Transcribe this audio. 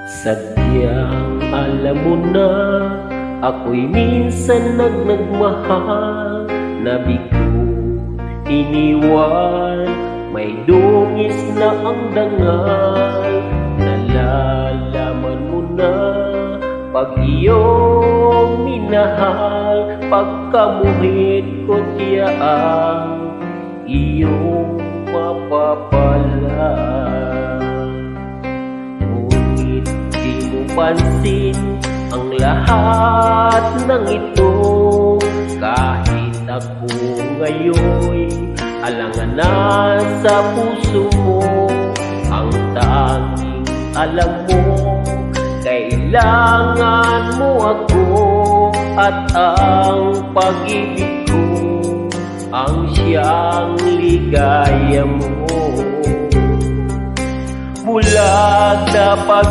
Sadyang alam mo na ako'y minsan nagmahal na bigo iniwan, may dungis na ang dangal. Nalalaman mo na pag iyong minahal, pagkamuhit ko tiyang iyong mapapala. Ngunit di mo pansin ang lahat ng ito, kahit ako ngayon'y alanganan sa puso mo. Ang tanging alam mo, kailangan mo ako, at ang pag-ibig ko ang siyang ligaya mo. Bulag na pag